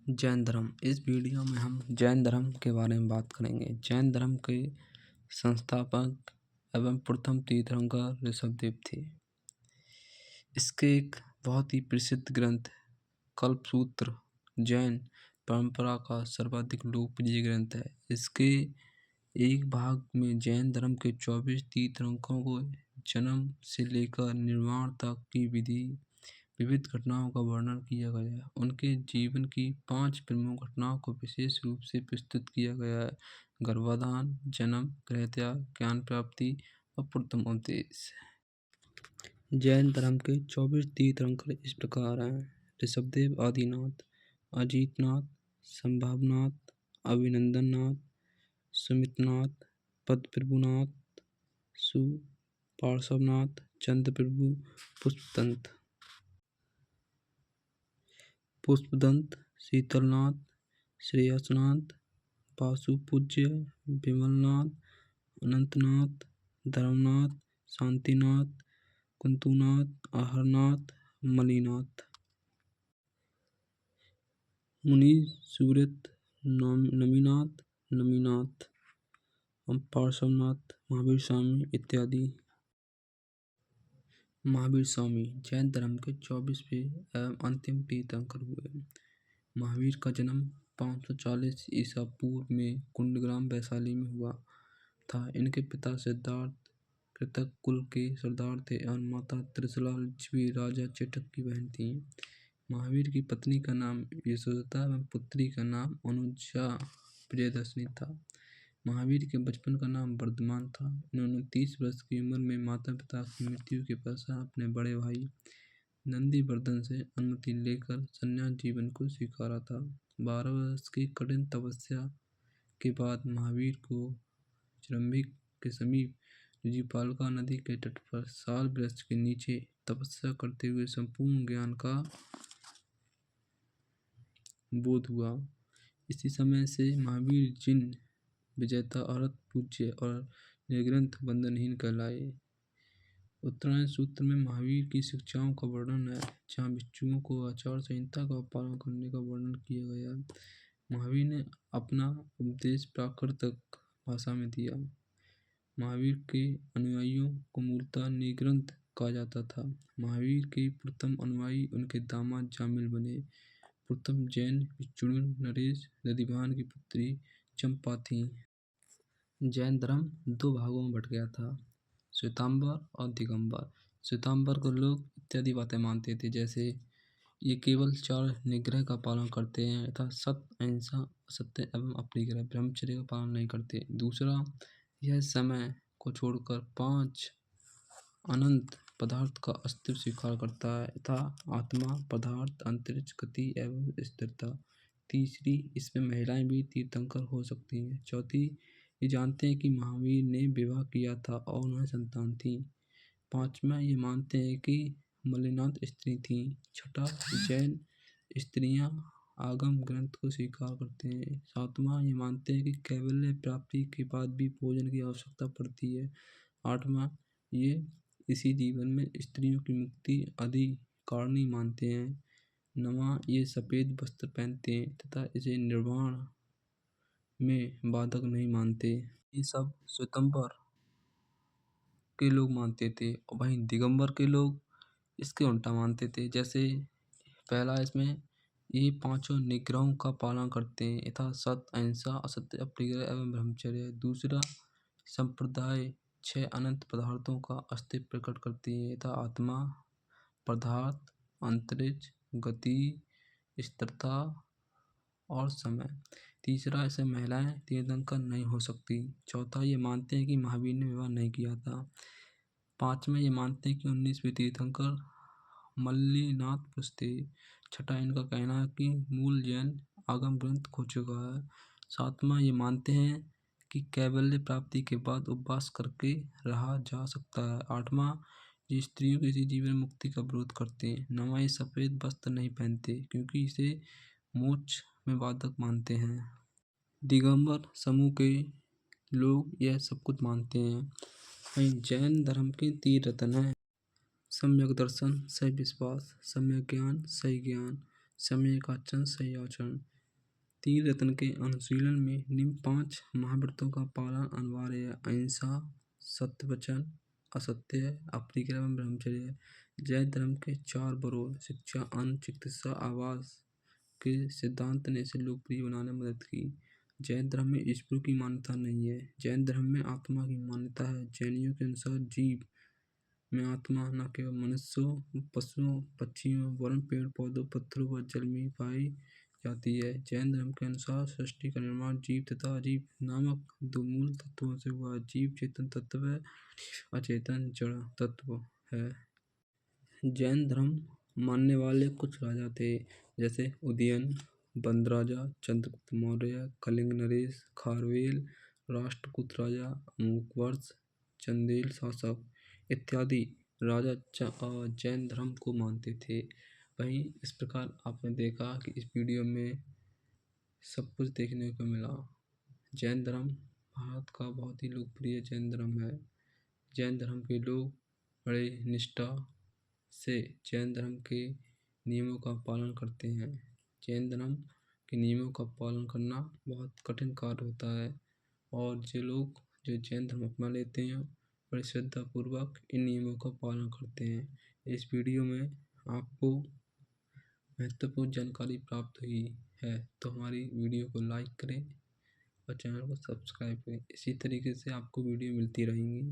जैन धर्म। इस वीडियो में हम जैन धर्म के बारे में बात करेंगे। जैन धर्म के संस्थापक एवं प्रथम तीर्थंकर ऋषभदेव थे। इसके एक बहुत ही प्रसिद्ध ग्रंथ कल्पसूत्र जैन परंपरा का सर्वाधिक लोकप्रिय ग्रंथ है। इसके एक भाग में जैन धर्म के 24 तीर्थंकरों को जन्म से लेकर निर्वाण तक की विविध घटनाओं का वर्णन किया गया है। उनके जीवन की 5 प्रमुख घटनाओं को विशेष रूप से प्रस्तुत किया गया है: गर्भाधान, जन्म, गृहत्याग, ज्ञान प्राप्ति और प्रथम उपदेश। जैन धर्म के 24 तीर्थंकर इस प्रकार हैं: ऋषभदेव, आदिनाथ, अजितनाथ, संभावनाथ, अभिनंदननाथ, सुमितनाथ, पदप्रभुनाथ, सुपार्श्वनाथ, चंद्रप्रभु, पुष्पदंत, शीतलनाथ, श्रेयसनाथ, वासुपूज्य, विमलनाथ, अनंतनाथ, धर्मनाथ, शांतिनाथ, कुंतुनाथ, आहरनाथ, मणिनाथ, मुनि सूरत, नमीनाथ, पार्श्वनाथ, महावीर स्वामी इत्यादि। महावीर स्वामी जैन धर्म के 24वें एवं अंतिम तीर्थंकर हुए। महावीर का जन्म 540 ईसा पूर्व में कुंडग्राम वैशाली में हुआ था। इनके पिता सिद्धार्थ कृतक कुल के सरदार थे और माता त्रिशला लिच्छवी राजा चेटक की बहन थी। महावीर की पत्नी का नाम यशोदा एवं पुत्री का नाम अनुजा प्रियदर्शनी था। महावीर के बचपन का नाम वर्धमान था। इन्होंने 30 वर्ष की उम्र में माता पिता की मृत्यु के पश्चात अपने बड़े भाई नंदीवर्धन से अनुमति लेकर संन्यास जीवन को स्वीकारा था। 12 वर्ष की कठिन तपस्या के बाद महावीर को जृंभिक के समीप ऋजुपालिका नदी के तट पर साल वृक्ष के नीचे तपस्या करते हुए संपूर्ण ज्ञान का बोध हुआ। इसी समय से महावीर जिन विजेता, अरहत, पूज्य और निर्ग्रंथ बंधनहीन कहलाए। उत्तरायण सूत्र में महावीर की शिक्षाओं का वर्णन है, जहाँ भिक्षुओं को आचार संहिता का पालन करने का वर्णन किया गया है। महावीर ने अपना उपदेश प्राकृतिक भाषा में दिया। महावीर के अनुयायियों को मूलतः निर्ग्रंथ कहा जाता था। महावीर के प्रथम अनुयायी उनके दामाद जामिल बने। प्रथम जैन भिक्षुणी नरेश दधिभान की पुत्री चंपा थी। जैन धर्म 2 भागों में बट गया था, श्वेतांबर और दिगंबर। श्वेतांबर को लोग इत्यादि बातें मानते थे, जैसे ये केवल 4 निग्रह का पालन करते हैं तथा सत्य, अहिंसा, असत्य एवं अपरिग्रह ब्रह्मचर्य का पालन नहीं करते। दूसरा, यह समय को छोड़कर 5 अनंत पदार्थ का अस्तित्व स्वीकार करता है तथा आत्मा, पदार्थ, अंतरिक्ष, गति एवं स्थिरता। तीसरी, इसमें महिलाएं भी तीर्थंकर हो सकती हैं। चौथी, ये जानते हैं कि महावीर ने विवाह किया था और उन्हें संतान थी। 5वां, ये मानते हैं कि मलिनाथ स्त्री थी। 6, जैन स्त्रियां आगम ग्रंथ को स्वीकार करते हैं। 7वां, ये मानते हैं कि कैवल्य प्राप्ति के बाद भी भोजन की आवश्यकता पड़ती है। 8वां, ये इसी जीवन में स्त्रियों की मुक्ति अधिकारिणी मानते हैं। 9वां, ये सफेद वस्त्र पहनते हैं तथा इसे निर्वाण में बाधक नहीं मानते। ये सब श्वेतांबर के लोग मानते थे और वहीं दिगंबर के लोग इसके उल्टा मानते थे। जैसे पहला, इसमें ये 5 निग्रहों का पालन करते हैं तथा सत्य, अहिंसा, असत्य, अपरिग्रह एवं ब्रह्मचर्य। दूसरा संप्रदाय 6 अनंत पदार्थों का अस्तित्व प्रकट करती है तथा आत्मा, पदार्थ, अंतरिक्ष, गति, स्थिरता और समय। तीसरा, ऐसे महिलाएं तीर्थंकर नहीं हो सकती। चौथा, ये मानते हैं कि महावीर ने विवाह नहीं किया था। 5वां, ये मानते हैं कि 19वें तीर्थंकर मल्लिनाथ पुरुष थे। 6वां, इनका कहना है कि मूल जैन आगम ग्रंथ खो चुका है। 7वां, ये मानते हैं कि कैवल्य प्राप्ति के बाद उपवास करके रहा जा सकता है। 8वां, ये स्त्रियों की इसी जीवन मुक्ति का विरोध करते हैं। 9वां, ये सफेद वस्त्र नहीं पहनते क्योंकि इसे मोक्ष में बाधक मानते हैं। दिगंबर समूह के लोग यह सब कुछ मानते हैं। वहीं जैन धर्म के 3 रत्न हैं: सम्यक दर्शन, सही विश्वास, सम्यक ज्ञान, सही ज्ञान, सम्यक आचरण, सही आचरण। तीन रत्न के अनुशीलन में निम्न 5 महाव्रतों का पालन अनिवार्य है। अहिंसा, सत्य वचन, असत्य, अपरिग्रह एवं ब्रह्मचर्य। जैन धर्म के 4 बरोध शिक्षा, अन्न, चिकित्सा, आवास के सिद्धांत ने इसे लोकप्रिय बनाने में मदद की। जैन धर्म में ईश्वर की मान्यता नहीं है। जैन धर्म में आत्मा की मान्यता है। जैनियों के अनुसार जीव में आत्मा न केवल मनुष्यों, पशुओं, पक्षियों वरन पेड़ पौधों, पत्थरों व जल में पाई जाती है। जैन धर्म के अनुसार सृष्टि का निर्माण जीव तथा अजीव नामक 2 मूल तत्वों से हुआ। जीव चेतन तत्व है, अचेतन जड़ तत्व है। जैन धर्म मानने वाले कुछ राजा थे, जैसे उदयन, बंदराजा, चंद्रगुप्त मौर्य, कलिंग नरेश, खारवेल, राष्ट्रकूट राजा, अमोकवर्ष, चंदेल शासक इत्यादि राजा जैन धर्म को मानते थे। वहीं इस प्रकार आपने देखा कि इस वीडियो में सब कुछ देखने को मिला। जैन धर्म भारत का बहुत ही लोकप्रिय जैन धर्म है। जैन धर्म के लोग बड़े निष्ठा से जैन धर्म के नियमों का पालन करते हैं। जैन धर्म के नियमों का पालन करना बहुत कठिन कार्य होता है और जो लोग जो जैन धर्म अपना लेते हैं बड़े श्रद्धापूर्वक इन नियमों का पालन करते हैं। इस वीडियो में आपको महत्वपूर्ण जानकारी प्राप्त हुई है तो हमारी वीडियो को लाइक करें और चैनल को सब्सक्राइब करें। इसी तरीके से आपको वीडियो मिलती रहेंगी।